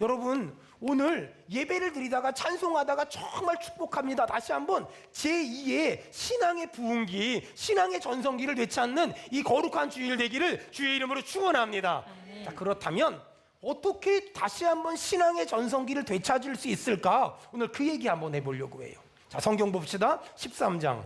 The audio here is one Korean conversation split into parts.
여러분, 오늘 예배를 드리다가 찬송하다가 정말 축복합니다. 다시 한번 제2의 신앙의 부흥기, 신앙의 전성기를 되찾는 이 거룩한 주일 되기를 주의 이름으로 축원합니다. 자, 그렇다면 어떻게 다시 한번 신앙의 전성기를 되찾을 수 있을까? 오늘 그 얘기 한번 해보려고 해요. 자, 성경 봅시다. 13장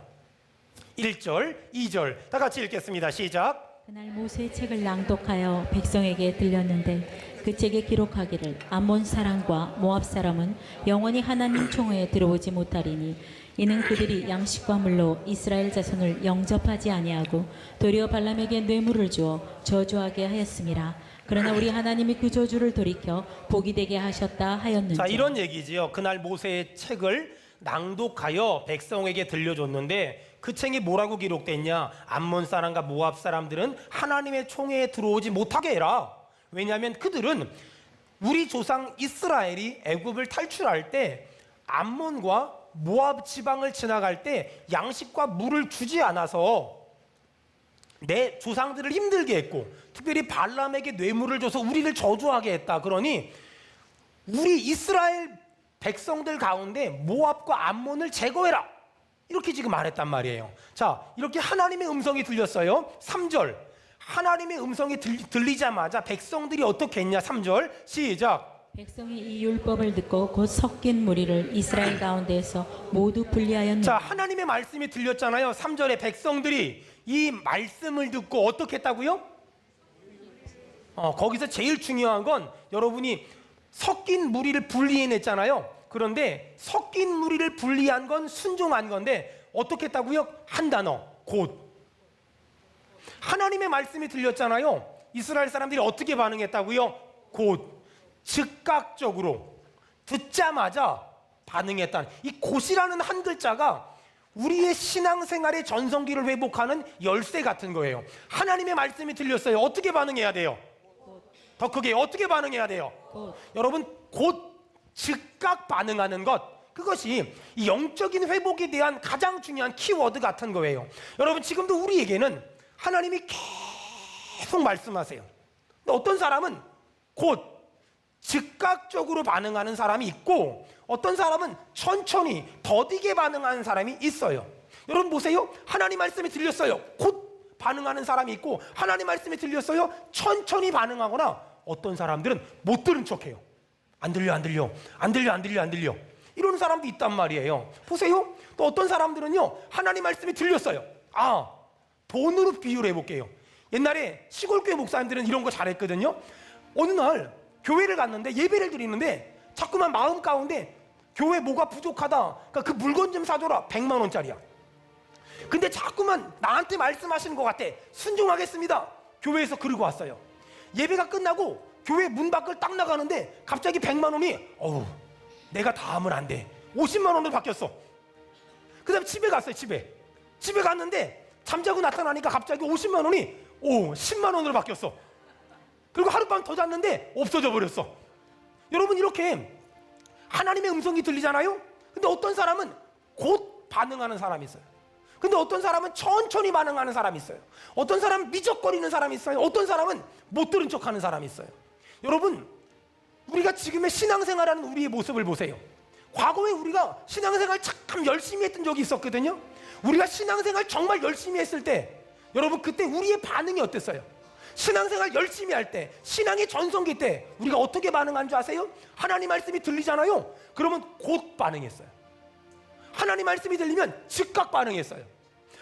1절, 2절 다 같이 읽겠습니다. 시작. 그날 모세의 책을 낭독하여 백성에게 들렸는데 그 책에 기록하기를 암몬 사람과 모압 사람은 영원히 하나님 총회에 들어오지 못하리니 이는 그들이 양식과 물로 이스라엘 자손을 영접하지 아니하고 도리어 발람에게 뇌물을 주어 저주하게 하였음이라. 그러나 우리 하나님이 그 저주를 돌이켜 복이 되게 하셨다 하였는지. 자, 이런 얘기지요. 그날 모세의 책을 낭독하여 백성에게 들려줬는데 그 책이 뭐라고 기록됐냐? 암몬 사람과 모압 사람들은 하나님의 총회에 들어오지 못하게 해라. 왜냐하면 그들은 우리 조상 이스라엘이 애굽을 탈출할 때 암몬과 모압 지방을 지나갈 때 양식과 물을 주지 않아서 내 조상들을 힘들게 했고, 특별히 발람에게 뇌물을 줘서 우리를 저주하게 했다. 그러니 우리 이스라엘 백성들 가운데 모압과 암몬을 제거해라, 이렇게 지금 말했단 말이에요. 자, 이렇게 하나님의 음성이 들렸어요. 3절, 하나님의 음성이 들리자마자 백성들이 어떻게 했냐? 3절 시작. 백성이 이 율법을 듣고 곧 섞인 무리를 이스라엘 가운데에서 모두 분리하였는데. 자, 하나님의 말씀이 들렸잖아요. 3절에 백성들이 이 말씀을 듣고 어떻게 했다고요? 거기서 제일 중요한 건 여러분이 섞인 무리를 분리해냈잖아요. 그런데 섞인 무리를 분리한 건 순종한 건데 어떻게 했다고요? 한 단어, 곧. 하나님의 말씀이 들렸잖아요. 이스라엘 사람들이 어떻게 반응했다고요? 곧, 즉각적으로 듣자마자 반응했다는, 이 곧이라는 한 글자가 우리의 신앙생활의 전성기를 회복하는 열쇠 같은 거예요. 하나님의 말씀이 들렸어요. 어떻게 반응해야 돼요? 더 크게 어떻게 반응해야 돼요? 여러분, 곧 즉각 반응하는 것, 그것이 이 영적인 회복에 대한 가장 중요한 키워드 같은 거예요. 여러분, 지금도 우리에게는 하나님이 계속 말씀하세요. 근데 어떤 사람은 곧 즉각적으로 반응하는 사람이 있고 어떤 사람은 천천히 더디게 반응하는 사람이 있어요. 여러분 보세요. 하나님 말씀이 들렸어요. 곧 반응하는 사람이 있고 하나님 말씀이 들렸어요. 천천히 반응하거나 어떤 사람들은 못 들은 척해요. 안 들려, 안 들려, 안 들려, 안 들려, 안 들려. 이런 사람도 있단 말이에요. 보세요. 또 어떤 사람들은요, 하나님 말씀이 들렸어요. 돈으로 비유를 해볼게요. 옛날에 시골교회 목사님들은 이런 거 잘했거든요. 어느 날 교회를 갔는데 예배를 드리는데 자꾸만 마음 가운데 교회 뭐가 부족하다, 그러니까 그 물건 좀 사줘라. 100만 원짜리야. 근데 자꾸만 나한테 말씀하시는 것 같아. 순종하겠습니다. 교회에서 그러고 왔어요. 예배가 끝나고 교회 문 밖을 딱 나가는데 갑자기 100만 원이 내가 다 하면 안 돼. 50만 원으로 바뀌었어. 그 다음에 집에 갔어요. 집에 갔는데 잠자고 나타나니까 갑자기 50만 원이 10만 원으로 바뀌었어. 그리고 하룻밤 더 잤는데 없어져 버렸어. 여러분, 이렇게 하나님의 음성이 들리잖아요. 근데 어떤 사람은 곧 반응하는 사람이 있어요. 근데 어떤 사람은 천천히 반응하는 사람이 있어요. 어떤 사람은 미적거리는 사람이 있어요. 어떤 사람은 못 들은 척하는 사람이 있어요. 여러분, 우리가 지금의 신앙생활하는 우리의 모습을 보세요. 과거에 우리가 신앙생활 참 열심히 했던 적이 있었거든요. 우리가 신앙생활 정말 열심히 했을 때 여러분, 그때 우리의 반응이 어땠어요? 신앙생활 열심히 할 때, 신앙의 전성기 때 우리가 어떻게 반응한 줄 아세요? 하나님 말씀이 들리잖아요. 그러면 곧 반응했어요. 하나님 말씀이 들리면 즉각 반응했어요.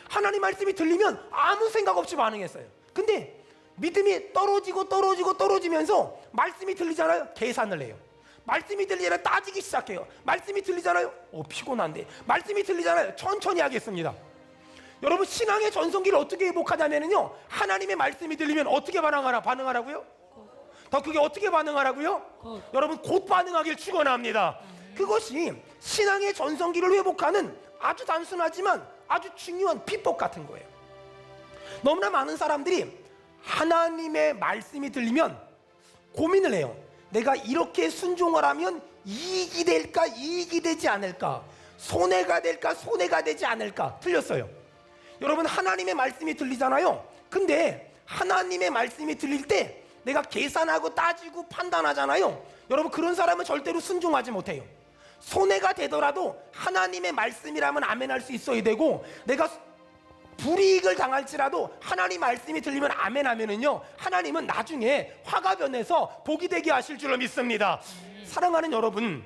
하나님 말씀이 들리면 아무 생각 없이 반응했어요. 근데 믿음이 떨어지면서 말씀이 들리잖아요. 계산을 해요. 말씀이 들리잖아요. 따지기 시작해요. 말씀이 들리잖아요. 피곤한데. 말씀이 들리잖아요. 천천히 하겠습니다. 여러분, 신앙의 전성기를 어떻게 회복하냐면요, 하나님의 말씀이 들리면 어떻게 반응하라고요? 더 크게 어떻게 반응하라고요? 여러분, 곧 반응하길 축원합니다. 그것이 신앙의 전성기를 회복하는 아주 단순하지만 아주 중요한 비법 같은 거예요. 너무나 많은 사람들이 하나님의 말씀이 들리면 고민을 해요. 내가 이렇게 순종을 하면 이익이 될까, 이익이 되지 않을까, 손해가 될까, 손해가 되지 않을까. 틀렸어요. 여러분, 하나님의 말씀이 들리잖아요. 근데 하나님의 말씀이 들릴 때 내가 계산하고 따지고 판단하잖아요. 여러분 그런 사람은 절대로 순종하지 못해요. 손해가 되더라도 하나님의 말씀이라면 아멘할 수 있어야 되고, 내가 불이익을 당할지라도 하나님 말씀이 들리면 아멘하면은요, 하나님은 나중에 화가 변해서 복이 되게 하실 줄로 믿습니다. 사랑하는 여러분,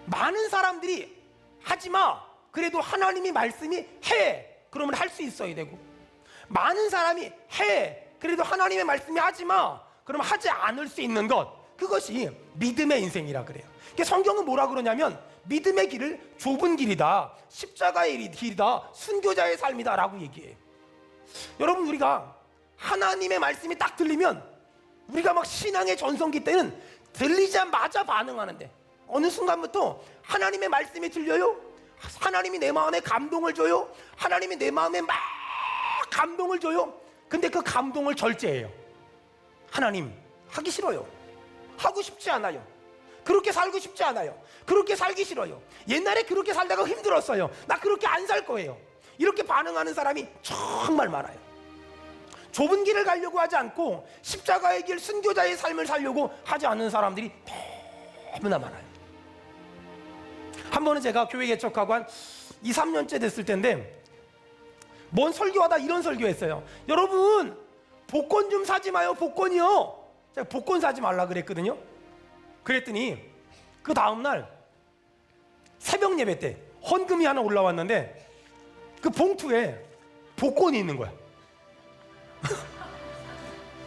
많은 사람들이 하지마, 그래도 하나님이 말씀이 해, 그러면 할 수 있어야 되고, 많은 사람이 해, 그래도 하나님의 말씀이 하지마, 그러면 하지 않을 수 있는 것, 그것이 믿음의 인생이라 그래요. 그러니까 성경은 뭐라 그러냐면 믿음의 길을 좁은 길이다, 십자가의 길이다, 순교자의 삶이다 라고 얘기해요. 여러분, 우리가 하나님의 말씀이 딱 들리면, 우리가 막 신앙의 전성기 때는 들리자마자 반응하는데, 어느 순간부터 하나님의 말씀이 들려요? 하나님이 내 마음에 감동을 줘요? 하나님이 내 마음에 막 감동을 줘요? 근데 그 감동을 절제해요. 하나님, 하기 싫어요. 하고 싶지 않아요. 그렇게 살고 싶지 않아요. 그렇게 살기 싫어요. 옛날에 그렇게 살다가 힘들었어요. 나 그렇게 안 살 거예요. 이렇게 반응하는 사람이 정말 많아요. 좁은 길을 가려고 하지 않고 십자가의 길, 순교자의 삶을 살려고 하지 않는 사람들이 너무나 많아요. 한 번은 제가 교회 개척하고 한 2, 3년째 됐을 텐데, 뭔 설교하다 이런 설교했어요. 여러분, 복권 좀 사지 마요. 복권이요. 제가 복권 사지 말라 그랬거든요. 그랬더니 그 다음날 새벽 예배 때 헌금이 하나 올라왔는데, 그 봉투에 복권이 있는 거야.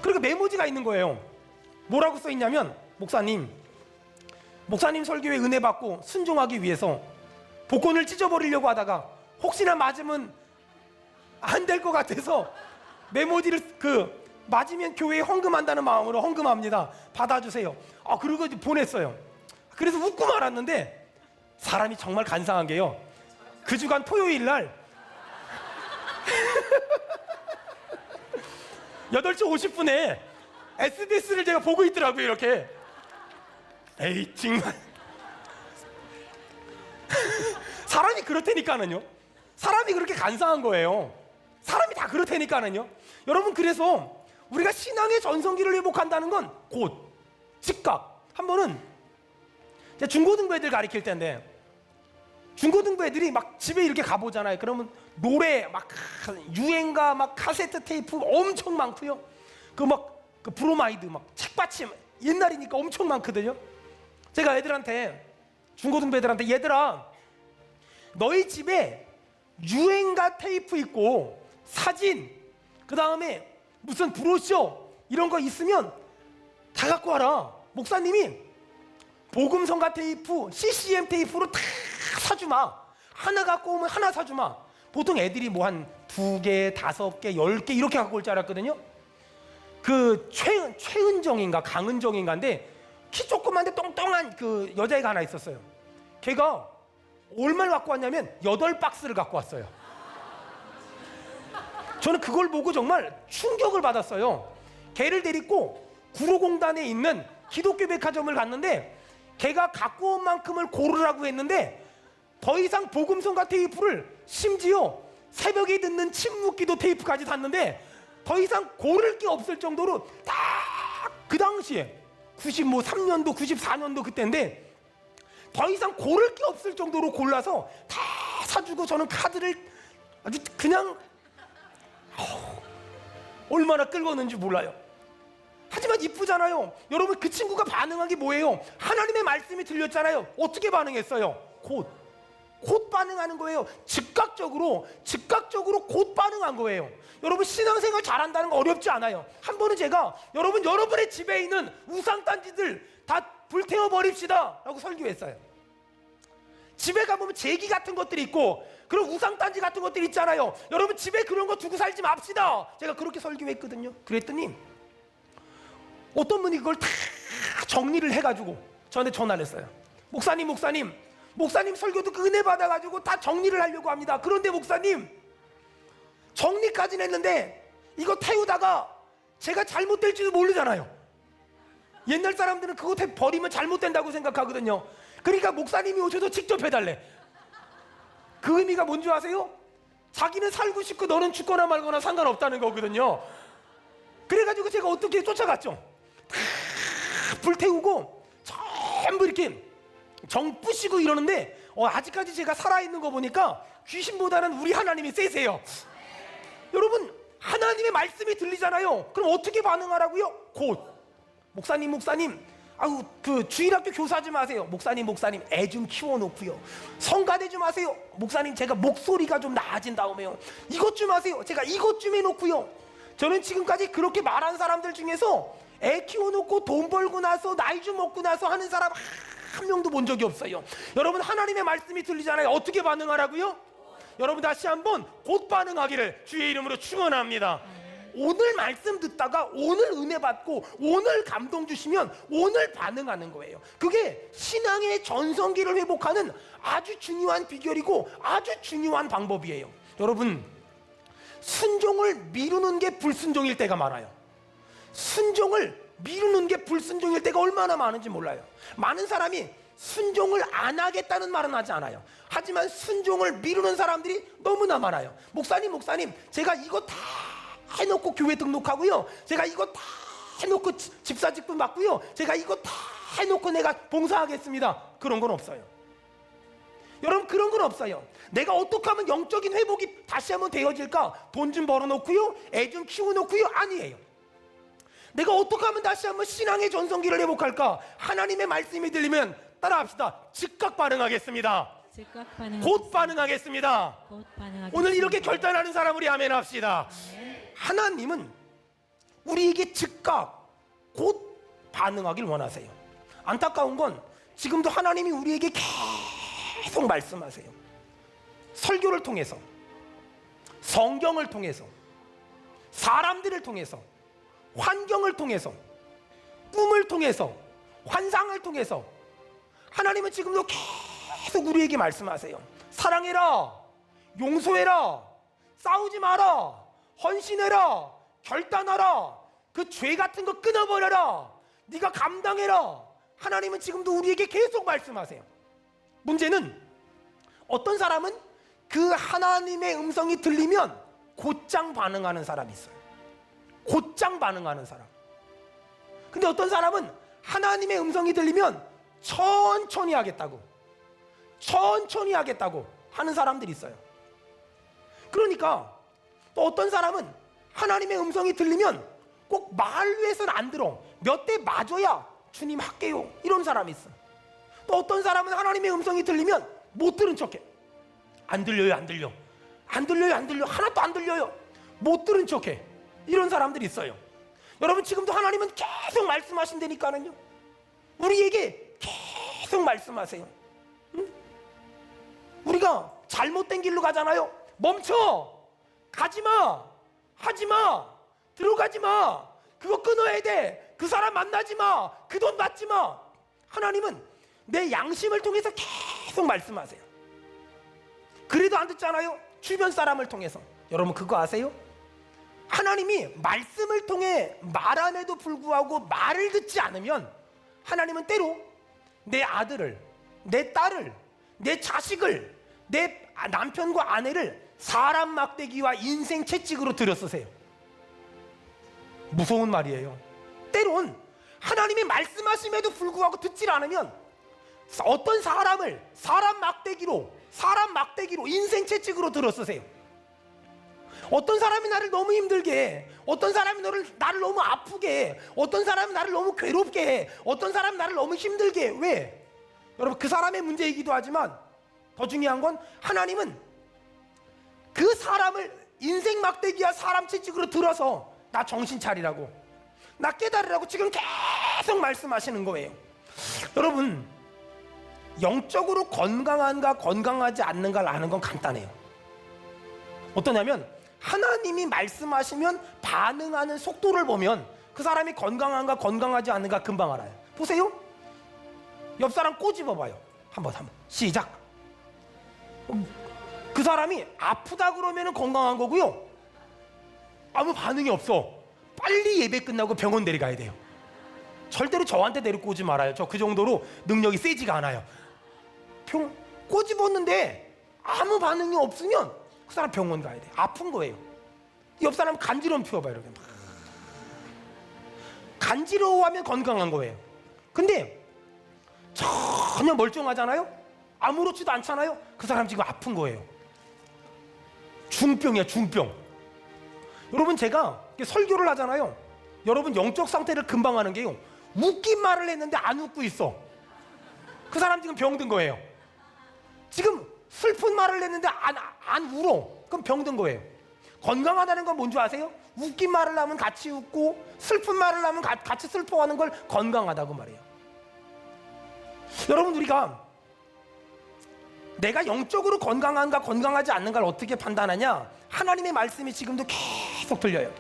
그리고 메모지가 있는 거예요. 뭐라고 써 있냐면, 목사님 설교에 은혜 받고 순종하기 위해서 복권을 찢어버리려고 하다가 혹시나 맞으면 안 될 것 같아서 메모지를 맞으면 교회에 헌금한다는 마음으로 헌금합니다. 받아주세요. 그리고 보냈어요. 그래서 웃고 말았는데, 사람이 정말 간사한 게요, 그 주간 토요일 날 8시 50분에 SBS를 제가 보고 있더라고요. 이렇게. 에이 정말. 사람이 그렇다니까는요. 사람이 그렇게 간사한 거예요. 사람이 다 그렇다니까는요. 여러분, 그래서 우리가 신앙의 전성기를 회복한다는 건 곧, 즉각. 한 번은 제가 중고등부 애들 가르칠 때인데, 중고등부 애들이 막 집에 이렇게 가보잖아요. 그러면 노래 막 유행가 막 카세트 테이프 엄청 많고요. 그 브로마이드 막 책받침 옛날이니까 엄청 많거든요. 제가 애들한테, 중고등부 애들한테, 얘들아, 너희 집에 유행가 테이프 있고 사진, 그 다음에 무슨 브로셔 이런 거 있으면 다 갖고 와라. 목사님이 복음성가 테이프, CCM 테이프로 다 사주마. 하나 갖고 오면 하나 사주마. 보통 애들이 뭐 한 2개, 5개, 10개 이렇게 갖고 올 줄 알았거든요. 그 최은정인가 강은정인가인데, 키 조그만데 똥똥한 그 여자애가 하나 있었어요. 걔가 얼마를 갖고 왔냐면 8박스를 갖고 왔어요. 저는 그걸 보고 정말 충격을 받았어요. 걔를 데리고 구로공단에 있는 기독교 백화점을 갔는데, 걔가 갖고 온 만큼을 고르라고 했는데, 더 이상 복음성가 테이프를, 심지어 새벽에 듣는 침묵기도 테이프까지 샀는데, 더 이상 고를 게 없을 정도로 다 그 당시에 93년도 94년도 그때인데, 더 이상 고를 게 없을 정도로 골라서 다 사주고, 저는 카드를 아주 그냥 얼마나 끌었는지 몰라요. 하지만 이쁘잖아요. 여러분, 그 친구가 반응한 게 뭐예요? 하나님의 말씀이 들렸잖아요. 어떻게 반응했어요? 곧 반응하는 거예요. 즉각적으로 곧 반응한 거예요. 여러분, 신앙생활 잘한다는 거 어렵지 않아요. 한 번은 제가 여러분의 집에 있는 우상단지들 다 불태워 버립시다 라고 설교했어요. 집에 가보면 제기 같은 것들이 있고, 그런 우상단지 같은 것들이 있잖아요. 여러분, 집에 그런 거 두고 살지 맙시다. 제가 그렇게 설교했거든요. 그랬더니 어떤 분이 그걸 다 정리를 해가지고 저한테 전화를 했어요. 목사님 설교도 그 은혜 받아가지고 다 정리를 하려고 합니다. 그런데 목사님, 정리까지는 했는데 이거 태우다가 제가 잘못될지도 모르잖아요. 옛날 사람들은 그거 버리면 잘못된다고 생각하거든요. 그러니까 목사님이 오셔서 직접 해달래. 그 의미가 뭔지 아세요? 자기는 살고 싶고 너는 죽거나 말거나 상관없다는 거거든요. 그래가지고 제가 어떻게 쫓아갔죠. 다 불태우고 전부 이렇게 정 부시고 이러는데 아직까지 제가 살아있는 거 보니까 귀신보다는 우리 하나님이 세세요. 여러분, 하나님의 말씀이 들리잖아요. 그럼 어떻게 반응하라고요? 곧 목사님 아유 그 주일학교 교사하지 마세요. 목사님 애 좀 키워놓고요. 성가대 좀 하세요. 목사님 제가 목소리가 좀 나아진 다음에요. 이것 좀 하세요. 제가 이것 좀 해놓고요. 저는 지금까지 그렇게 말한 사람들 중에서 애 키워놓고 돈 벌고 나서 나이 좀 먹고 나서 하는 사람 한 명도 본 적이 없어요. 여러분, 하나님의 말씀이 들리잖아요. 어떻게 반응하라고요? 여러분, 다시 한번 곧 반응하기를 주의 이름으로 축원합니다. 오늘 말씀 듣다가 오늘 은혜 받고 오늘 감동 주시면 오늘 반응하는 거예요. 그게 신앙의 전성기를 회복하는 아주 중요한 비결이고 아주 중요한 방법이에요. 여러분, 순종을 미루는 게 불순종일 때가 많아요. 순종을 미루는 게 불순종일 때가 얼마나 많은지 몰라요. 많은 사람이 순종을 안 하겠다는 말은 하지 않아요. 하지만 순종을 미루는 사람들이 너무나 많아요. 목사님 제가 이거 다 해놓고 교회 등록하고요, 제가 이거 다 해놓고 집사직분 받고요, 제가 이거 다 해놓고 내가 봉사하겠습니다. 그런 건 없어요. 여러분, 그런 건 없어요. 내가 어떻게 하면 영적인 회복이 다시 한번 되어질까? 돈 좀 벌어놓고요, 애 좀 키워놓고요? 아니에요. 내가 어떻게 하면 다시 한번 신앙의 전성기를 회복할까? 하나님의 말씀이 들리면 따라합시다. 즉각 반응하겠습니다. 곧 반응하겠습니다. 오늘 이렇게 결단하는 사람 우리 아멘 합시다. 하나님은 우리에게 즉각 곧 반응하길 원하세요. 안타까운 건 지금도 하나님이 우리에게 계속 말씀하세요. 설교를 통해서, 성경을 통해서, 사람들을 통해서, 환경을 통해서, 꿈을 통해서, 환상을 통해서 하나님은 지금도 계속 우리에게 말씀하세요. 사랑해라, 용서해라, 싸우지 마라, 헌신해라, 결단하라, 그 죄 같은 거 끊어버려라, 네가 감당해라. 하나님은 지금도 우리에게 계속 말씀하세요. 문제는 어떤 사람은 그 하나님의 음성이 들리면 곧장 반응하는 사람이 있어요. 곧장 반응하는 사람. 근데 어떤 사람은 하나님의 음성이 들리면 천천히 하겠다고 하는 사람들이 있어요. 그러니까 또 어떤 사람은 하나님의 음성이 들리면 꼭 말 위해서는 안 들어. 몇 대 맞아야 주님 할게요, 이런 사람이 있어. 또 어떤 사람은 하나님의 음성이 들리면 못 들은 척해. 안 들려요. 하나도 안 들려요. 못 들은 척해. 이런 사람들이 있어요. 여러분, 지금도 하나님은 계속 말씀하신다니까는요. 우리에게 계속 말씀하세요. 응? 우리가 잘못된 길로 가잖아요. 멈춰! 가지마! 하지마! 들어가지마! 그거 끊어야 돼! 그 사람 만나지마! 그 돈 받지마! 하나님은 내 양심을 통해서 계속 말씀하세요. 그래도 안 듣잖아요. 주변 사람을 통해서. 여러분, 그거 아세요? 하나님이 말씀을 통해 말함에도 불구하고 말을 듣지 않으면 하나님은 때로 내 아들을, 내 딸을, 내 자식을, 내 남편과 아내를 사람 막대기와 인생 채찍으로 들여쓰세요. 무서운 말이에요. 때론 하나님이 말씀하심에도 불구하고 듣질 않으면 어떤 사람을 사람 막대기로 인생 채찍으로 들여쓰세요. 어떤 사람이 나를 너무 힘들게 해, 어떤 사람이 나를 너무 아프게 해, 어떤 사람이 나를 너무 괴롭게 해, 어떤 사람이 나를 너무 힘들게 해. 왜? 여러분, 그 사람의 문제이기도 하지만 더 중요한 건 하나님은 그 사람을 인생 막대기와 사람 채찍으로 들어서 나 정신 차리라고, 나 깨달으라고 지금 계속 말씀하시는 거예요. 여러분, 영적으로 건강한가 건강하지 않는가를 아는 건 간단해요. 어떠냐면 하나님이 말씀하시면 반응하는 속도를 보면 그 사람이 건강한가 건강하지 않는가 금방 알아요. 보세요. 옆 사람 꼬집어봐요. 한번 시작. 그 사람이 아프다 그러면 건강한 거고요, 아무 반응이 없어, 빨리 예배 끝나고 병원 데려가야 돼요. 절대로 저한테 데리고 오지 말아요. 저 그 정도로 능력이 세지가 않아요. 꼬집었는데 아무 반응이 없으면 그 사람 병원 가야 돼. 아픈 거예요. 옆 사람 간지럼 피워봐요. 이렇게 간지러워하면 건강한 거예요. 근데 전혀 멀쩡하잖아요. 아무렇지도 않잖아요. 그 사람 지금 아픈 거예요. 중병이야, 중병. 여러분, 제가 설교를 하잖아요. 여러분, 영적 상태를 금방 하는 게요, 웃긴 말을 했는데 안 웃고 있어. 그 사람 지금 병든 거예요. 지금 슬픈 말을 했는데 안 울어. 그럼 병든 거예요. 건강하다는 건 뭔지 아세요? 웃긴 말을 하면 같이 웃고, 슬픈 말을 하면 같이 슬퍼하는 걸 건강하다고 말해요. 여러분, 우리가 내가 영적으로 건강한가 건강하지 않는가를 어떻게 판단하냐? 하나님의 말씀이 지금도 계속 들려요.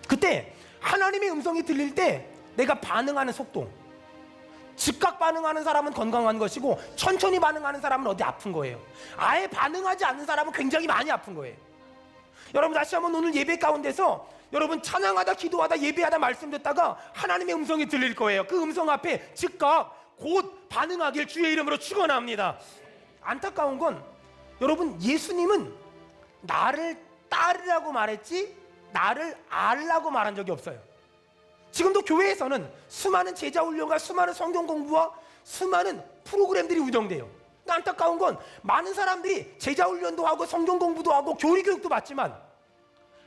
그때 하나님의 음성이 들릴 때 내가 반응하는 속도, 즉각 반응하는 사람은 건강한 것이고, 천천히 반응하는 사람은 어디 아픈 거예요. 아예 반응하지 않는 사람은 굉장히 많이 아픈 거예요. 여러분, 다시 한번 오늘 예배 가운데서 여러분 찬양하다, 기도하다, 예배하다, 말씀 듣다가 하나님의 음성이 들릴 거예요. 그 음성 앞에 즉각 곧 반응하길 주의 이름으로 축원합니다. 안타까운 건 여러분, 예수님은 나를 따르라고 말했지 나를 알라고 말한 적이 없어요. 지금도 교회에서는 수많은 제자 훈련과 수많은 성경 공부와 수많은 프로그램들이 운영돼요. 안타까운 건 많은 사람들이 제자 훈련도 하고 성경 공부도 하고 교리 교육도 받지만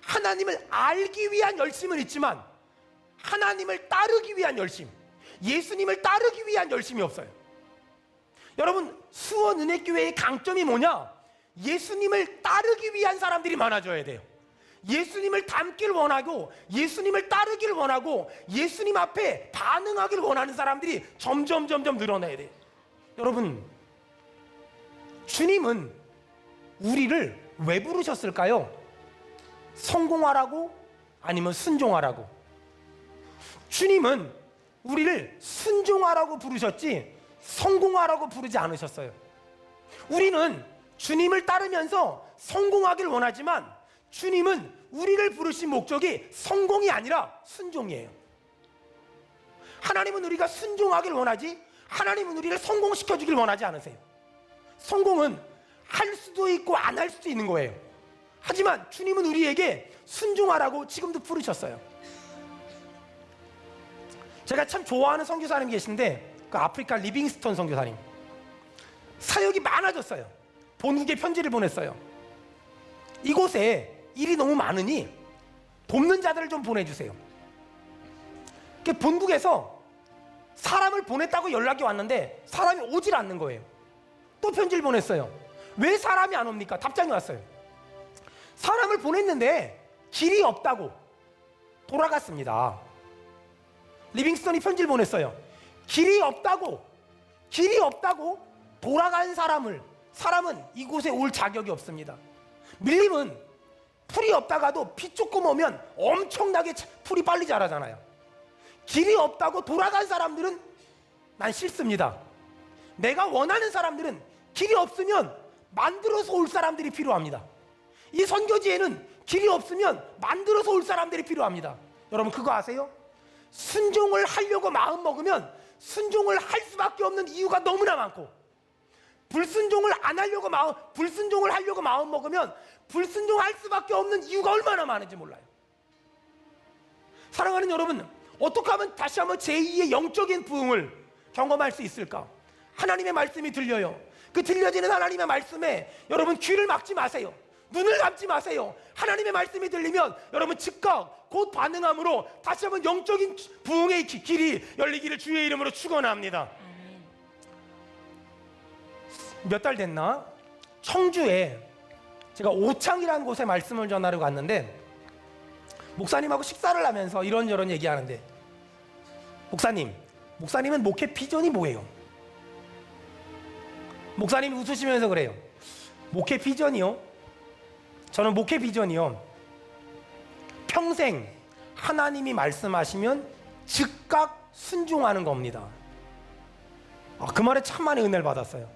하나님을 알기 위한 열심은 있지만 하나님을 따르기 위한 열심, 예수님을 따르기 위한 열심이 없어요. 여러분, 수원은혜교회의 강점이 뭐냐? 예수님을 따르기 위한 사람들이 많아져야 돼요. 예수님을 닮기를 원하고, 예수님을 따르기를 원하고, 예수님 앞에 반응하기를 원하는 사람들이 점점 늘어나야 돼요. 여러분, 주님은 우리를 왜 부르셨을까요? 성공하라고? 아니면 순종하라고? 주님은 우리를 순종하라고 부르셨지 성공하라고 부르지 않으셨어요. 우리는 주님을 따르면서 성공하길 원하지만 주님은 우리를 부르신 목적이 성공이 아니라 순종이에요. 하나님은 우리가 순종하길 원하지 하나님은 우리를 성공시켜주길 원하지 않으세요. 성공은 할 수도 있고 안 할 수도 있는 거예요. 하지만 주님은 우리에게 순종하라고 지금도 부르셨어요. 제가 참 좋아하는 선교사님이 계신데, 그 아프리카 리빙스턴 선교사님, 사역이 많아졌어요. 본국에 편지를 보냈어요. 이곳에 일이 너무 많으니 돕는 자들을 좀 보내주세요. 본국에서 사람을 보냈다고 연락이 왔는데 사람이 오질 않는 거예요. 또 편지를 보냈어요. 왜 사람이 안 옵니까? 답장이 왔어요. 사람을 보냈는데 길이 없다고 돌아갔습니다. 리빙스턴이 편지를 보냈어요. 길이 없다고 돌아간 사람은 이곳에 올 자격이 없습니다. 밀림은 풀이 없다가도 비 조금 오면 엄청나게 풀이 빨리 자라잖아요. 길이 없다고 돌아간 사람들은 난 싫습니다. 내가 원하는 사람들은 길이 없으면 만들어서 올 사람들이 필요합니다. 이 선교지에는 길이 없으면 만들어서 올 사람들이 필요합니다. 여러분, 그거 아세요? 순종을 하려고 마음 먹으면 순종을 할 수밖에 없는 이유가 너무나 많고, 불순종을 하려고 마음 먹으면 불순종할 수밖에 없는 이유가 얼마나 많은지 몰라요. 사랑하는 여러분, 어떻게 하면 다시 한번 제2의 영적인 부흥을 경험할 수 있을까? 하나님의 말씀이 들려요. 그 들려지는 하나님의 말씀에 여러분 귀를 막지 마세요. 눈을 감지 마세요. 하나님의 말씀이 들리면 여러분 즉각 곧 반응함으로 다시 한번 영적인 부흥의 길이 열리기를 주의 이름으로 축원합니다. 몇 달 됐나? 청주에 제가 오창이라는 곳에 말씀을 전하러 갔는데, 목사님하고 식사를 하면서 이런저런 얘기하는데, 목사님은 목회 비전이 뭐예요? 목사님이 웃으시면서 그래요. 목회 비전이요? 저는 목회 비전이요, 평생 하나님이 말씀하시면 즉각 순종하는 겁니다. 그 말에 참 많은 은혜를 받았어요.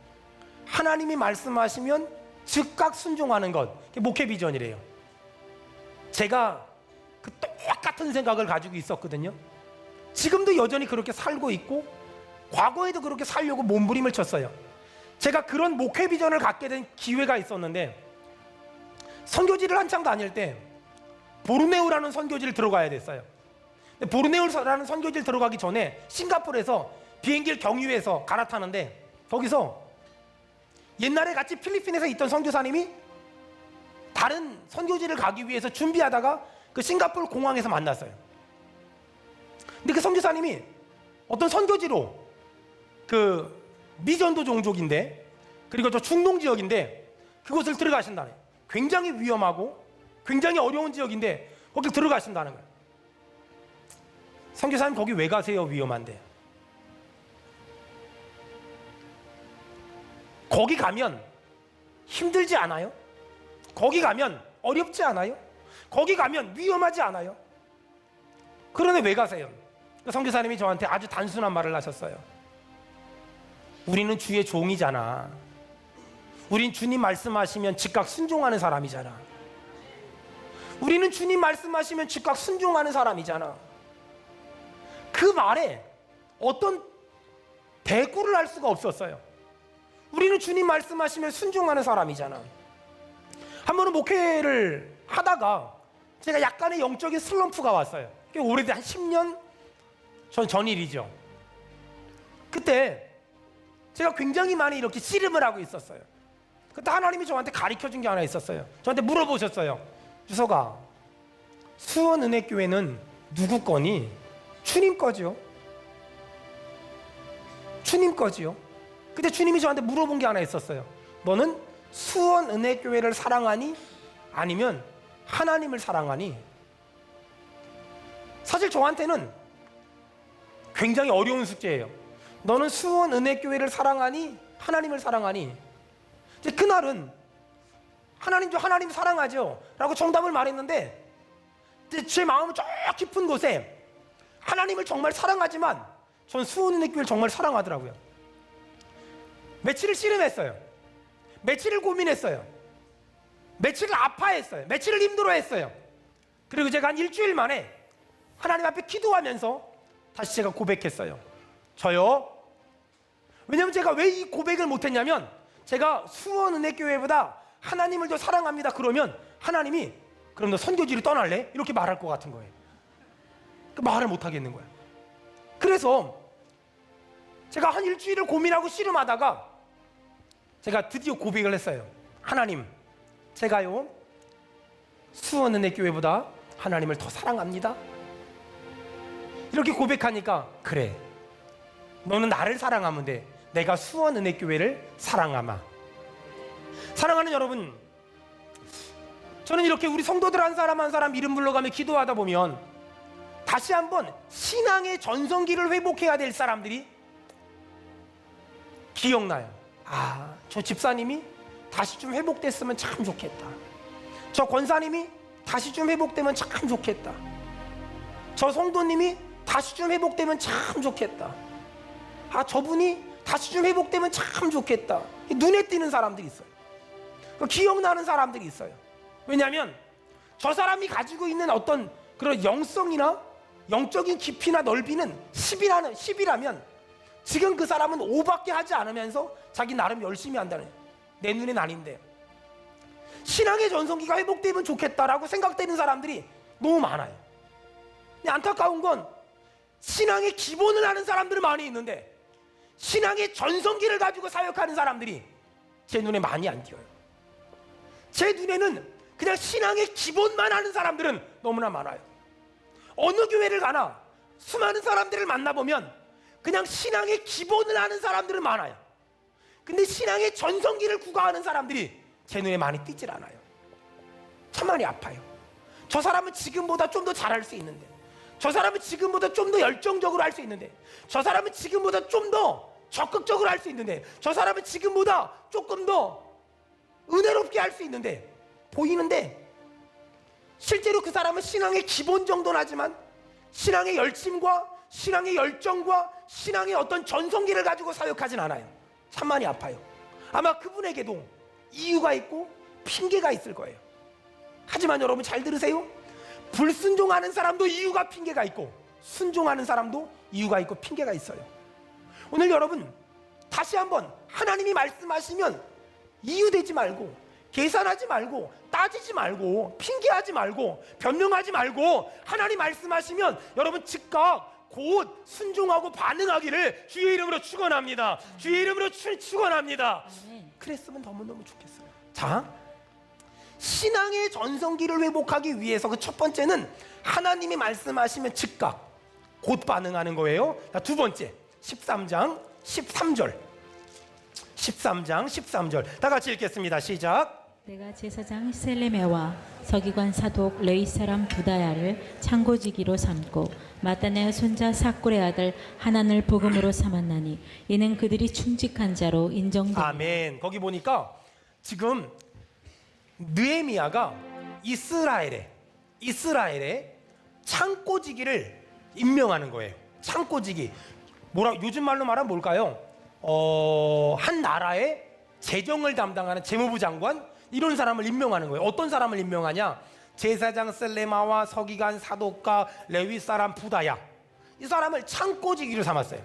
하나님이 말씀하시면 즉각 순종하는 것, 그게 목회 비전이래요. 제가 그 똑같은 생각을 가지고 있었거든요. 지금도 여전히 그렇게 살고 있고 과거에도 그렇게 살려고 몸부림을 쳤어요. 제가 그런 목회 비전을 갖게 된 기회가 있었는데, 선교지를 한창 다닐 때 보르네오라는 선교지를 들어가야 됐어요. 보르네오라는 선교지를 들어가기 전에 싱가포르에서 비행기를 경유해서 갈아타는데, 거기서 옛날에 같이 필리핀에서 있던 선교사님이 다른 선교지를 가기 위해서 준비하다가 그 싱가포르 공항에서 만났어요. 근데 그 선교사님이 어떤 선교지로, 그 미전도 종족인데, 그리고 저 중동 지역인데 그곳을 들어가신다네. 굉장히 위험하고 굉장히 어려운 지역인데 거기 들어가신다는 거예요. 선교사님 거기 왜 가세요? 위험한데. 거기 가면 힘들지 않아요? 거기 가면 어렵지 않아요? 거기 가면 위험하지 않아요? 그런데 왜 가세요? 선교사님이 저한테 아주 단순한 말을 하셨어요. 우리는 주의 종이잖아. 우린 주님 말씀하시면 즉각 순종하는 사람이잖아. 우리는 주님 말씀하시면 즉각 순종하는 사람이잖아. 그 말에 어떤 대꾸를 할 수가 없었어요. 우리는 주님 말씀하시면 순종하는 사람이잖아. 한 번은 목회를 하다가 제가 약간의 영적인 슬럼프가 왔어요. 오래된 한 10년 전 일이죠. 그때 제가 굉장히 많이 이렇게 씨름을 하고 있었어요. 그때 하나님이 저한테 가르쳐준 게 하나 있었어요. 저한테 물어보셨어요. 주석아, 수원은혜교회는 누구 거니? 주님 거지요. 주님 거지요. 그때 주님이 저한테 물어본 게 하나 있었어요. 너는 수원은혜교회를 사랑하니? 아니면 하나님을 사랑하니? 사실 저한테는 굉장히 어려운 숙제예요. 너는 수원은혜교회를 사랑하니? 하나님을 사랑하니? 이제 그날은 하나님 사랑하죠 라고 정답을 말했는데, 제 마음 저 깊은 곳에 하나님을 정말 사랑하지만 전 수원은혜교회를 정말 사랑하더라고요. 며칠을 씨름했어요. 며칠을 고민했어요. 며칠을 아파했어요. 며칠을 힘들어했어요. 그리고 제가 한 일주일 만에 하나님 앞에 기도하면서 다시 제가 고백했어요. 저요. 왜냐면 제가 왜 이 고백을 못했냐면, 제가 수원은혜교회보다 하나님을 더 사랑합니다 그러면 하나님이 그럼 너 선교지를 떠날래? 이렇게 말할 것 같은 거예요. 그 말을 못 하겠는 거예요. 그래서 제가 한 일주일을 고민하고 씨름하다가 제가 드디어 고백을 했어요. 하나님, 제가요 수원은혜교회보다 하나님을 더 사랑합니다. 이렇게 고백하니까, 그래, 너는 나를 사랑하면 돼. 내가 수원은혜교회를 사랑하마. 사랑하는 여러분, 저는 이렇게 우리 성도들 한 사람 한 사람 이름 불러가며 기도하다 보면 다시 한번 신앙의 전성기를 회복해야 될 사람들이 기억나요. 아, 저 집사님이 다시 좀 회복됐으면 참 좋겠다. 저 권사님이 다시 좀 회복되면 참 좋겠다. 저 성도님이 다시 좀 회복되면 참 좋겠다. 아, 저분이 다시 좀 회복되면 참 좋겠다. 눈에 띄는 사람들이 있어요. 기억나는 사람들이 있어요. 왜냐하면 저 사람이 가지고 있는 어떤 그런 영성이나 영적인 깊이나 넓이는 10이라면 지금 그 사람은 5밖에 하지 않으면서 자기 나름 열심히 한다는, 내 눈엔 아닌데 신앙의 전성기가 회복되면 좋겠다라고 생각되는 사람들이 너무 많아요. 근데 안타까운 건 신앙의 기본을 아는 사람들은 많이 있는데 신앙의 전성기를 가지고 사역하는 사람들이 제 눈에 많이 안 띄어요. 제 눈에는 그냥 신앙의 기본만 아는 사람들은 너무나 많아요. 어느 교회를 가나 수많은 사람들을 만나보면 그냥 신앙의 기본을 아는 사람들은 많아요. 근데 신앙의 전성기를 구가하는 사람들이 제 눈에 많이 띄질 않아요. 참 많이 아파요. 저 사람은 지금보다 좀 더 잘할 수 있는데, 저 사람은 지금보다 좀 더 열정적으로 할 수 있는데, 저 사람은 지금보다 좀 더 적극적으로 할 수 있는데, 저 사람은 지금보다 조금 더 은혜롭게 할 수 있는데, 보이는데 실제로 그 사람은 신앙의 기본 정도는 하지만 신앙의 열심과 신앙의 열정과 신앙의 어떤 전성기를 가지고 사역하진 않아요. 참 많이 아파요. 아마 그분에게도 이유가 있고 핑계가 있을 거예요. 하지만 여러분 잘 들으세요. 불순종하는 사람도 이유가 핑계가 있고 순종하는 사람도 이유가 있고 핑계가 있어요. 오늘 여러분 다시 한번 하나님이 말씀하시면 이유되지 말고 계산하지 말고, 따지지 말고, 핑계하지 말고, 변명하지 말고 하나님 말씀하시면 여러분 즉각 곧 순종하고 반응하기를 주의 이름으로 축원합니다. 주의 이름으로 축원합니다. 아멘. 그랬으면 너무너무 좋겠어요. 자, 신앙의 전성기를 회복하기 위해서 그 첫 번째는 하나님이 말씀하시면 즉각 곧 반응하는 거예요. 자, 두 번째 13장 13절 13장 13절 다 같이 읽겠습니다. 시작. 내가 제사장 셀레메와 서기관 사독 레위 사람 부다야를 창고지기로 삼고 마따네의 손자 사꿀의 아들 하난을 복음으로 삼았나니 이는 그들이 충직한 자로 인정되리라. 아멘. 거기 보니까 지금 느헤미야가 이스라엘에 창고지기를 임명하는 거예요. 창고지기. 요즘 말로 말하면 뭘까요? 한 나라의 재정을 담당하는 재무부 장관 이런 사람을 임명하는 거예요. 어떤 사람을 임명하냐? 제사장 셀레마와 서기관 사독과 레위 사람 부다야, 이 사람을 창고지기로 삼았어요.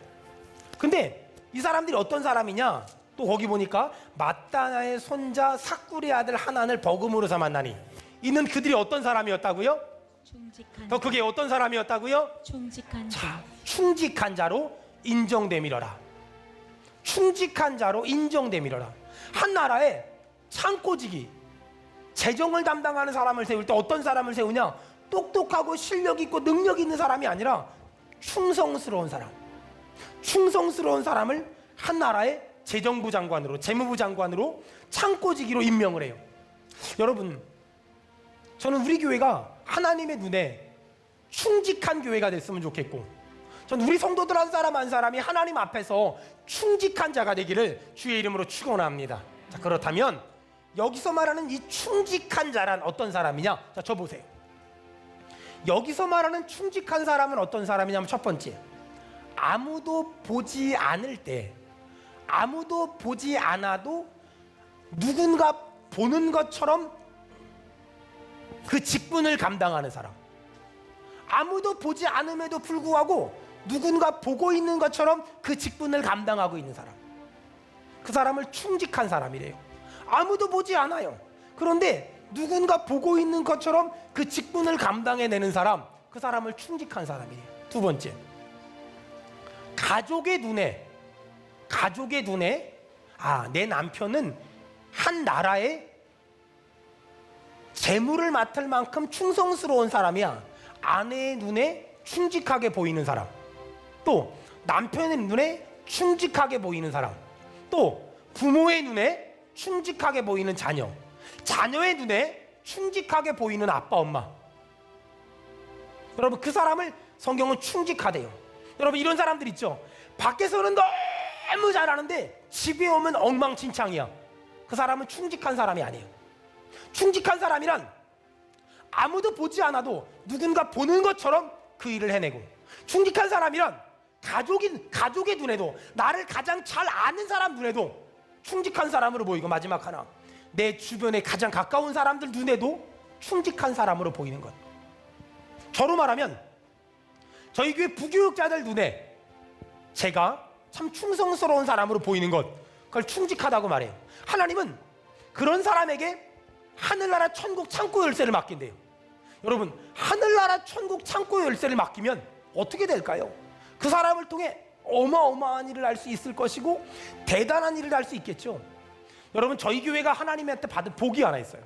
근데 이 사람들이 어떤 사람이냐? 또 거기 보니까 마따나의 손자 사꿀의 아들 하난을 버금으로 삼았나니 이는 그들이 어떤 사람이었다고요? 충직한 더 크게 어떤 사람이었다고요? 충직한 자, 자. 충직한 자로 인정됨이러라. 충직한 자로 인정됨이러라. 한 나라에 창고지기, 재정을 담당하는 사람을 세울 때 어떤 사람을 세우냐? 똑똑하고 실력 있고 능력 있는 사람이 아니라 충성스러운 사람을 한 나라의 재정부 장관으로, 재무부 장관으로, 창고지기로 임명을 해요. 여러분, 저는 우리 교회가 하나님의 눈에 충직한 교회가 됐으면 좋겠고, 전 우리 성도들 한 사람 한 사람이 하나님 앞에서 충직한 자가 되기를 주의 이름으로 축원합니다. 자, 그렇다면 여기서 말하는 이 충직한 자란 어떤 사람이냐? 자, 저 보세요. 여기서 말하는 충직한 사람은 어떤 사람이냐면, 첫 번째, 아무도 보지 않을 때, 아무도 보지 않아도 누군가 보는 것처럼 그 직분을 감당하는 사람. 아무도 보지 않음에도 불구하고 누군가 보고 있는 것처럼 그 직분을 감당하고 있는 사람. 그 사람을 충직한 사람이래요. 아무도 보지 않아요. 그런데 누군가 보고 있는 것처럼 그 직분을 감당해내는 사람, 그 사람을 충직한 사람이에요. 두 번째, 가족의 눈에 내 남편은 한 나라의 재물을 맡을 만큼 충성스러운 사람이야. 아내의 눈에 충직하게 보이는 사람, 또 남편의 눈에 충직하게 보이는 사람, 또 부모의 눈에 충직하게 보이는 자녀, 자녀의 눈에 충직하게 보이는 아빠, 엄마. 여러분, 그 사람을 성경은 충직하대요. 여러분, 이런 사람들 있죠? 밖에서는 너무 잘하는데 집에 오면 엉망진창이야. 그 사람은 충직한 사람이 아니에요. 충직한 사람이란 아무도 보지 않아도 누군가 보는 것처럼 그 일을 해내고, 충직한 사람이란 가족의 눈에도, 나를 가장 잘 아는 사람 눈에도 충직한 사람으로 보이고, 마지막 하나, 내 주변에 가장 가까운 사람들 눈에도 충직한 사람으로 보이는 것. 저로 말하면 저희 교회 부교육자들 눈에 제가 참 충성스러운 사람으로 보이는 것, 그걸 충직하다고 말해요. 하나님은 그런 사람에게 하늘나라 천국 창고 열쇠를 맡긴대요. 여러분, 하늘나라 천국 창고 열쇠를 맡기면 어떻게 될까요? 그 사람을 통해 어마어마한 일을 할 수 있을 것이고 대단한 일을 할 수 있겠죠. 여러분, 저희 교회가 하나님한테 받은 복이 하나 있어요.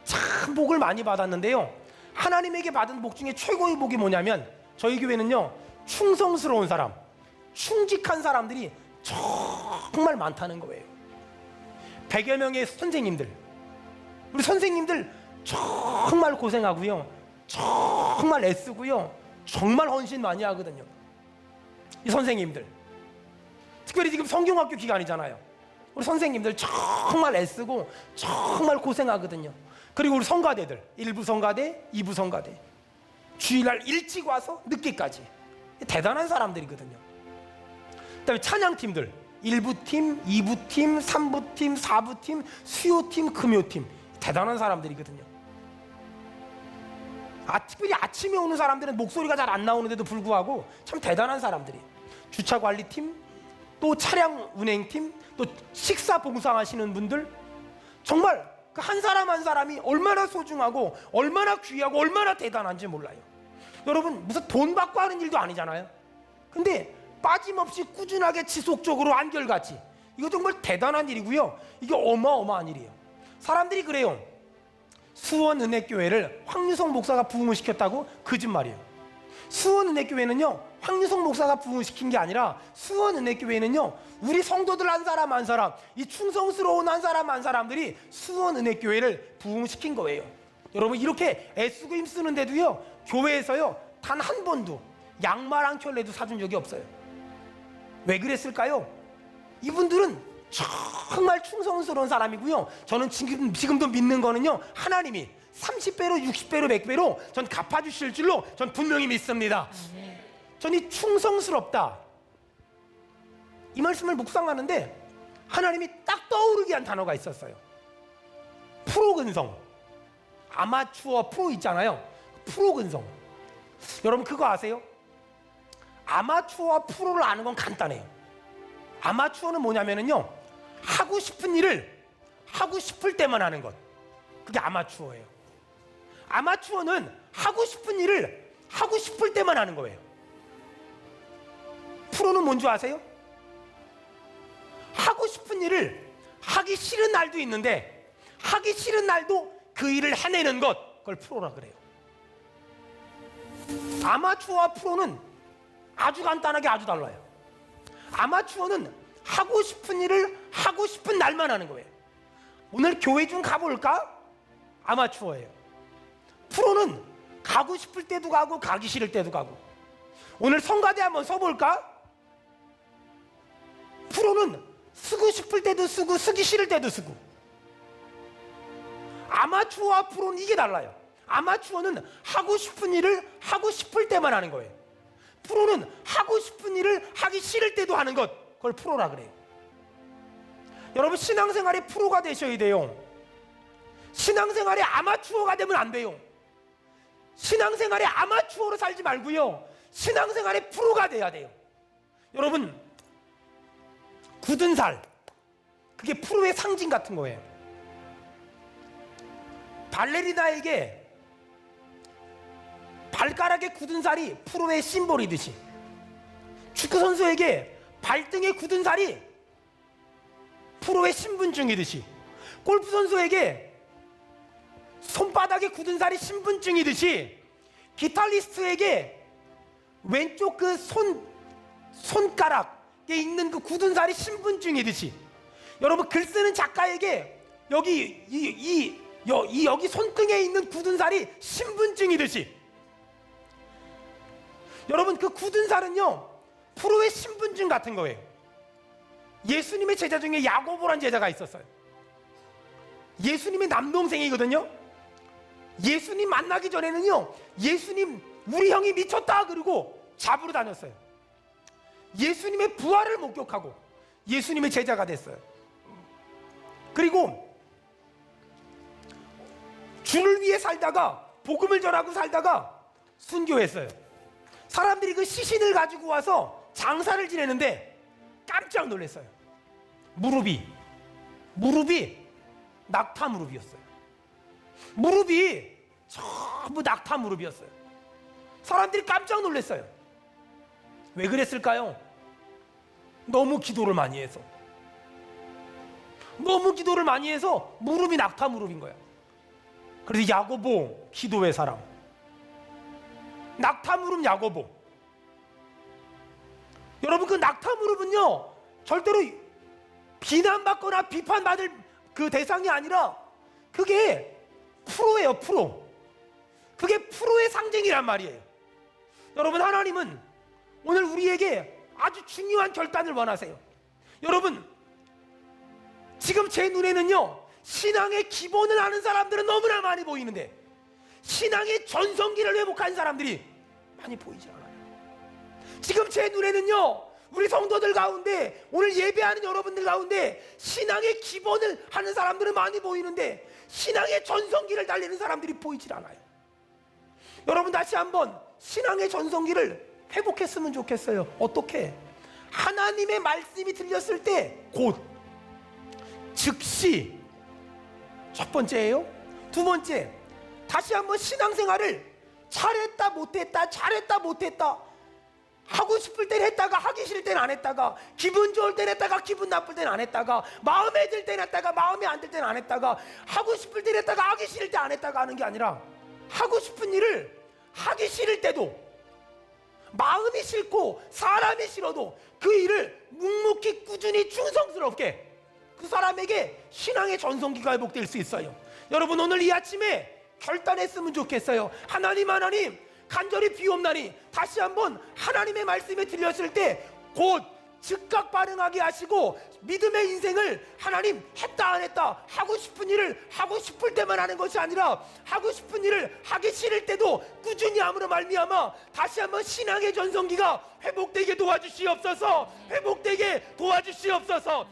참 복을 많이 받았는데요, 하나님에게 받은 복 중에 최고의 복이 뭐냐면, 저희 교회는요, 충성스러운 사람, 충직한 사람들이 정말 많다는 거예요. 100여 명의 선생님들, 우리 선생님들 정말 고생하고요, 정말 애쓰고요, 정말 헌신 많이 하거든요. 이 선생님들, 특별히 지금 성경학교 기간이잖아요. 우리 선생님들 정말 애쓰고 정말 고생하거든요. 그리고 우리 성가대들, 1부 성가대, 2부 성가대, 주일날 일찍 와서 늦게까지 대단한 사람들이거든요. 그다음에 찬양팀들, 1부팀, 2부팀, 3부팀, 4부팀, 수요팀, 금요팀, 대단한 사람들이거든요. 특별히 아침에 오는 사람들은 목소리가 잘 안 나오는데도 불구하고 참 대단한 사람들이, 주차관리팀, 또 차량 운행팀, 또 식사 봉사하시는 분들, 정말 그 한 사람 한 사람이 얼마나 소중하고 얼마나 귀하고 얼마나 대단한지 몰라요. 여러분, 무슨 돈 받고 하는 일도 아니잖아요. 근데 빠짐없이 꾸준하게 지속적으로 한결같이, 이거 정말 대단한 일이고요. 이게 어마어마한 일이에요. 사람들이 그래요. 수원은혜교회를 황유성 목사가 부흥을 시켰다고? 거짓말이에요. 수원은혜교회는요, 황유성 목사가 부흥을 시킨 게 아니라 수원은혜교회는요, 우리 성도들 한 사람 한 사람, 이 충성스러운 한 사람 한 사람들이 수원은혜교회를 부흥시킨 거예요. 여러분, 이렇게 애쓰고 힘쓰는데도요, 교회에서요 단 한 번도 양말 한 켤레도 사준 적이 없어요. 왜 그랬을까요? 이분들은 정말 충성스러운 사람이고요. 저는 지금도 믿는 거는요, 하나님이 30배로 60배로 100배로 전 갚아주실 줄로 전 분명히 믿습니다. 전이 충성스럽다, 이 말씀을 묵상하는데 하나님이 딱 떠오르게 한 단어가 있었어요. 프로근성. 아마추어 프로 있잖아요. 프로근성. 여러분, 그거 아세요? 아마추어와 프로를 아는 건 간단해요. 아마추어는 뭐냐면요, 하고 싶은 일을 하고 싶을 때만 하는 것, 그게 아마추어예요. 아마추어는 하고 싶은 일을 하고 싶을 때만 하는 거예요. 프로는 뭔지 아세요? 하고 싶은 일을 하기 싫은 날도 있는데 하기 싫은 날도 그 일을 해내는 것, 그걸 프로라 그래요. 아마추어와 프로는 아주 간단하게 아주 달라요. 아마추어는 하고 싶은 일을 하고 싶은 날만 하는 거예요. 오늘 교회 좀 가볼까? 아마추어예요. 프로는 가고 싶을 때도 가고 가기 싫을 때도 가고. 오늘 성가대 한번 서볼까? 프로는 쓰고 싶을 때도 쓰고 쓰기 싫을 때도 쓰고. 아마추어와 프로는 이게 달라요. 아마추어는 하고 싶은 일을 하고 싶을 때만 하는 거예요. 프로는 하고 싶은 일을 하기 싫을 때도 하는 것, 그걸 프로라 그래요. 여러분, 신앙생활에 프로가 되셔야 돼요. 신앙생활에 아마추어가 되면 안 돼요. 신앙생활에 아마추어로 살지 말고요, 신앙생활에 프로가 돼야 돼요. 여러분, 굳은 살, 그게 프로의 상징 같은 거예요. 발레리나에게 발가락에 굳은 살이 프로의 심볼이듯이, 축구선수에게 발등에 굳은 살이 프로의 신분증이듯이, 골프선수에게 손바닥에 굳은 살이 신분증이듯이, 기타리스트에게 왼쪽 그 손가락에 있는 그 굳은 살이 신분증이듯이, 여러분, 글 쓰는 작가에게 여기 여기 손등에 있는 굳은 살이 신분증이듯이, 여러분, 그 굳은 살은요 프로의 신분증 같은 거예요. 예수님의 제자 중에 야고보란 제자가 있었어요. 예수님의 남동생이거든요. 예수님 만나기 전에는요, 예수님 우리 형이 미쳤다 그러고 잡으러 다녔어요. 예수님의 부활을 목격하고 예수님의 제자가 됐어요. 그리고 주를 위해 살다가, 복음을 전하고 살다가 순교했어요. 사람들이 그 시신을 가지고 와서 장사를 지내는데 깜짝 놀랐어요. 무릎이 낙타 무릎이었어요. 무릎이 전부 낙타 무릎이었어요. 사람들이 깜짝 놀랐어요. 왜 그랬을까요? 너무 기도를 많이 해서. 너무 기도를 많이 해서 무릎이 낙타 무릎인 거야. 그래서 야고보, 기도의 사람, 낙타 무릎 야고보. 여러분, 그 낙타 무릎은요 절대로 비난받거나 비판받을 그 대상이 아니라 그게 프로예요. 프로. 그게 프로의 상징이란 말이에요. 여러분, 하나님은 오늘 우리에게 아주 중요한 결단을 원하세요. 여러분, 지금 제 눈에는요, 신앙의 기본을 아는 사람들은 너무나 많이 보이는데 신앙의 전성기를 회복한 사람들이 많이 보이지 않아요. 지금 제 눈에는요, 우리 성도들 가운데, 오늘 예배하는 여러분들 가운데 신앙의 기본을 하는 사람들은 많이 보이는데 신앙의 전성기를 달리는 사람들이 보이질 않아요. 여러분, 다시 한번 신앙의 전성기를 회복했으면 좋겠어요. 어떻게? 하나님의 말씀이 들렸을 때 곧, 즉시 첫 번째예요. 두 번째, 다시 한번 신앙생활을 잘했다 못했다 잘했다 못했다 하고 싶을 땐 했다가 하기 싫을 땐 안 했다가 기분 좋을 땐 했다가 기분 나쁠 땐 안 했다가 마음에 들 땐 했다가 마음에 안 들 땐 안 했다가 하고 싶을 땐 했다가 하기 싫을 때 안 했다가 하는 게 아니라 하고 싶은 일을 하기 싫을 때도 마음이 싫고 사람이 싫어도 그 일을 묵묵히 꾸준히 충성스럽게 그 사람에게 신앙의 전성기가 회복될 수 있어요. 여러분 오늘 이 아침에 결단했으면 좋겠어요. 하나님 간절히 비옵나니 다시 한번 하나님의 말씀에 들렸을 때 곧 즉각 반응하게 하시고 믿음의 인생을 하나님 했다 안 했다 하고 싶은 일을 하고 싶을 때만 하는 것이 아니라 하고 싶은 일을 하기 싫을 때도 꾸준히 함으로 말미암아 다시 한번 신앙의 전성기가 회복되게 도와주시옵소서. 회복되게 도와주시옵소서.